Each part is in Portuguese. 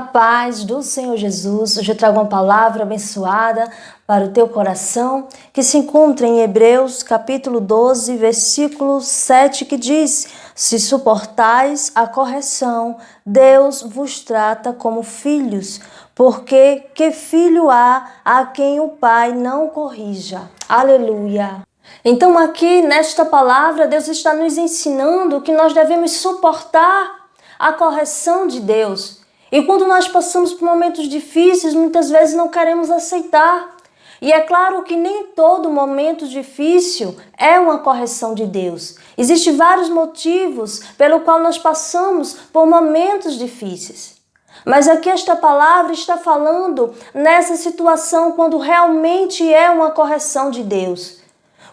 A paz do Senhor Jesus. Hoje eu trago uma palavra abençoada para o teu coração, que se encontra em Hebreus capítulo 12, versículo 7, que diz: se suportais a correção, Deus vos trata como filhos, porque que filho há a quem o Pai não corrija? Aleluia! Então aqui nesta palavra, Deus está nos ensinando que nós devemos suportar a correção de Deus. E quando nós passamos por momentos difíceis, muitas vezes não queremos aceitar. E é claro que nem todo momento difícil é uma correção de Deus. Existem vários motivos pelo qual nós passamos por momentos difíceis. Mas aqui esta palavra está falando nessa situação quando realmente é uma correção de Deus.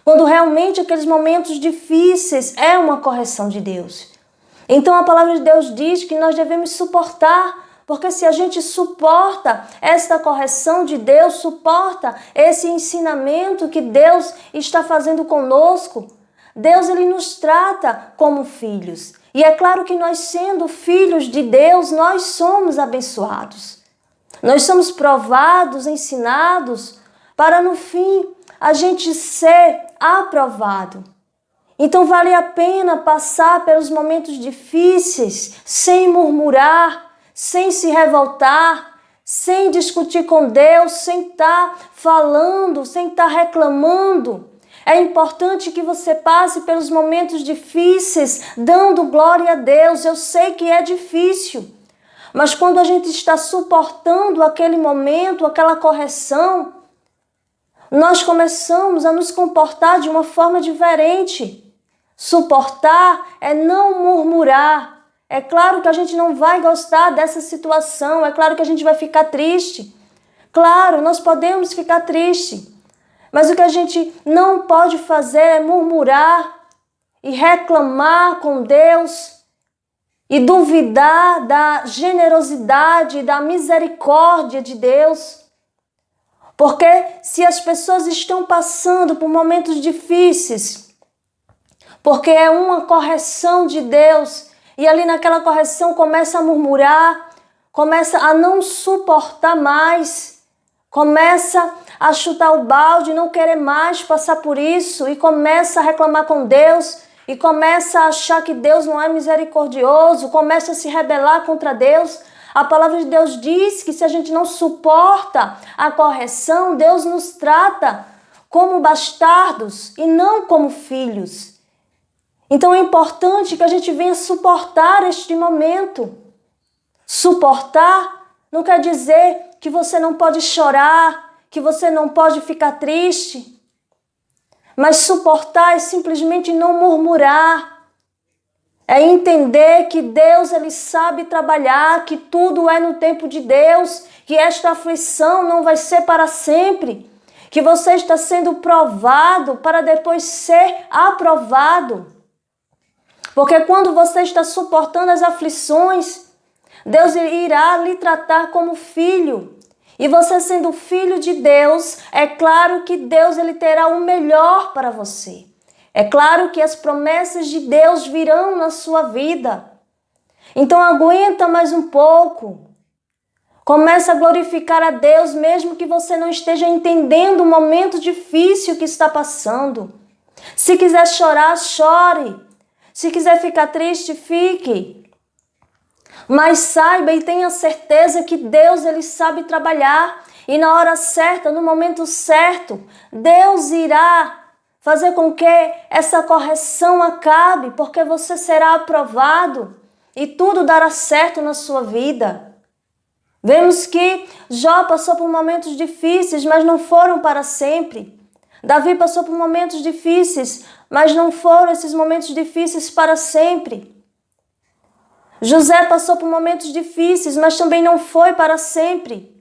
Quando realmente aqueles momentos difíceis é uma correção de Deus. Então a palavra de Deus diz que nós devemos suportar. Porque se a gente suporta esta correção de Deus, suporta esse ensinamento que Deus está fazendo conosco, Deus ele nos trata como filhos. E é claro que nós, sendo filhos de Deus, nós somos abençoados. Nós somos provados, ensinados, para no fim a gente ser aprovado. Então vale a pena passar pelos momentos difíceis sem murmurar, sem se revoltar, sem discutir com Deus, sem estar falando, sem estar reclamando. É importante que você passe pelos momentos difíceis dando glória a Deus. Eu sei que é difícil, mas quando a gente está suportando aquele momento, aquela correção, nós começamos a nos comportar de uma forma diferente. Suportar é não murmurar. É claro que a gente não vai gostar dessa situação, é claro que a gente vai ficar triste. Claro, nós podemos ficar triste, mas o que a gente não pode fazer é murmurar e reclamar com Deus e duvidar da generosidade, da misericórdia de Deus. Porque se as pessoas estão passando por momentos difíceis, porque é uma correção de Deus, e ali naquela correção começa a murmurar, começa a não suportar mais, começa a chutar o balde, não querer mais passar por isso, e começa a reclamar com Deus, e começa a achar que Deus não é misericordioso, começa a se rebelar contra Deus. A palavra de Deus diz que se a gente não suporta a correção, Deus nos trata como bastardos e não como filhos. Então é importante que a gente venha suportar este momento. Suportar não quer dizer que você não pode chorar, que você não pode ficar triste. Mas suportar é simplesmente não murmurar. É entender que Deus ele sabe trabalhar, que tudo é no tempo de Deus, que esta aflição não vai ser para sempre, que você está sendo provado para depois ser aprovado. Porque quando você está suportando as aflições, Deus irá lhe tratar como filho. E você sendo filho de Deus, é claro que Deus ele terá o melhor para você. É claro que as promessas de Deus virão na sua vida. Então aguenta mais um pouco. Começa a glorificar a Deus, mesmo que você não esteja entendendo o momento difícil que está passando. Se quiser chorar, chore. Se quiser ficar triste, fique. Mas saiba e tenha certeza que Deus ele sabe trabalhar. E na hora certa, no momento certo, Deus irá fazer com que essa correção acabe, porque você será aprovado e tudo dará certo na sua vida. Vemos que Jó passou por momentos difíceis, mas não foram para sempre. Davi passou por momentos difíceis, mas não foram esses momentos difíceis para sempre. José passou por momentos difíceis, mas também não foi para sempre.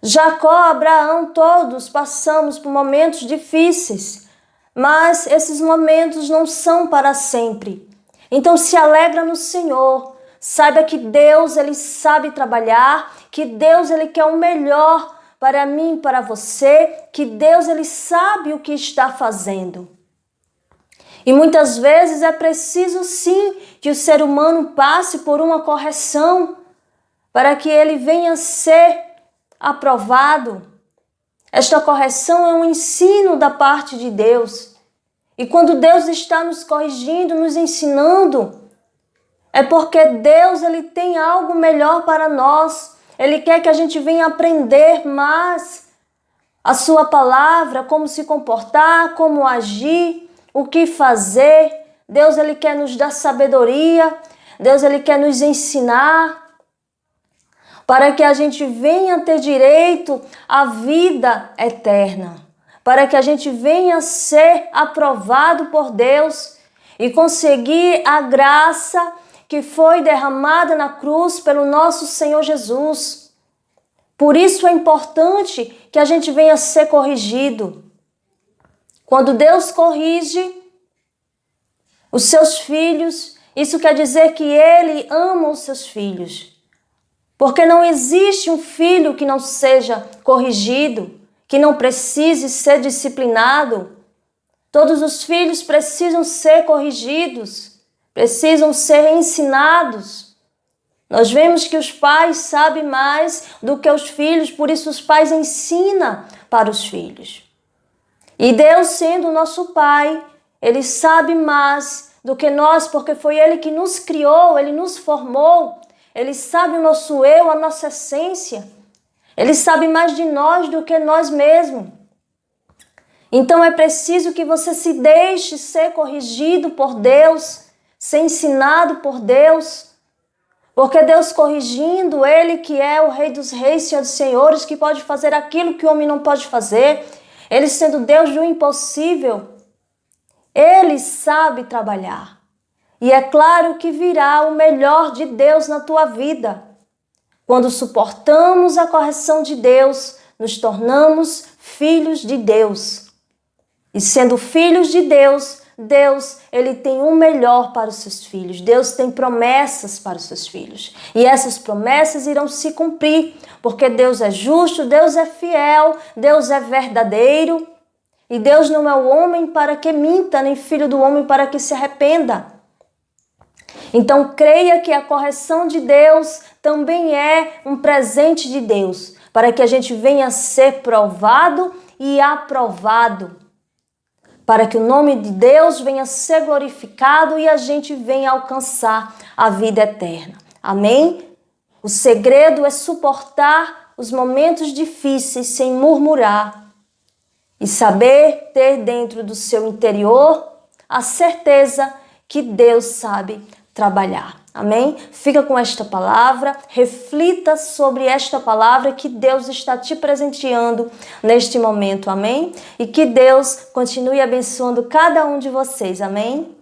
Jacó, Abraão, todos passamos por momentos difíceis, mas esses momentos não são para sempre. Então se alegra no Senhor, saiba que Deus ele sabe trabalhar, que Deus ele quer o melhor para mim, para você, que Deus ele sabe o que está fazendo. E muitas vezes é preciso sim que o ser humano passe por uma correção para que ele venha a ser aprovado. Esta correção é um ensino da parte de Deus. E quando Deus está nos corrigindo, nos ensinando, é porque Deus ele tem algo melhor para nós. Ele quer que a gente venha aprender mais a sua palavra, como se comportar, como agir, o que fazer. Deus ele quer nos dar sabedoria. Deus ele quer nos ensinar para que a gente venha ter direito à vida eterna, para que a gente venha ser aprovado por Deus e conseguir a graça que foi derramada na cruz pelo nosso Senhor Jesus. Por isso é importante que a gente venha ser corrigido. Quando Deus corrige os seus filhos, isso quer dizer que Ele ama os seus filhos. Porque não existe um filho que não seja corrigido, que não precise ser disciplinado. Todos os filhos precisam ser corrigidos, precisam ser ensinados. Nós vemos que os pais sabem mais do que os filhos, por isso os pais ensinam para os filhos. E Deus, sendo o nosso Pai, Ele sabe mais do que nós, porque foi Ele que nos criou, Ele nos formou. Ele sabe o nosso eu, a nossa essência. Ele sabe mais de nós do que nós mesmos. Então é preciso que você se deixe ser corrigido por Deus, ser ensinado por Deus. Porque Deus corrigindo, Ele que é o Rei dos Reis, Senhor dos Senhores, que pode fazer aquilo que o homem não pode fazer. Ele sendo Deus do impossível, Ele sabe trabalhar. E é claro que virá o melhor de Deus na tua vida. Quando suportamos a correção de Deus, nos tornamos filhos de Deus. E sendo filhos de Deus, Deus, Ele tem o melhor para os seus filhos. Deus tem promessas para os seus filhos. E essas promessas irão se cumprir, porque Deus é justo, Deus é fiel, Deus é verdadeiro. E Deus não é o homem para que minta, nem filho do homem para que se arrependa. Então, creia que a correção de Deus também é um presente de Deus, para que a gente venha a ser provado e aprovado, para que o nome de Deus venha a ser glorificado e a gente venha alcançar a vida eterna. Amém? O segredo é suportar os momentos difíceis sem murmurar e saber ter dentro do seu interior a certeza que Deus sabe trabalhar. Amém? Fica com esta palavra, reflita sobre esta palavra que Deus está te presenteando neste momento. Amém? E que Deus continue abençoando cada um de vocês. Amém?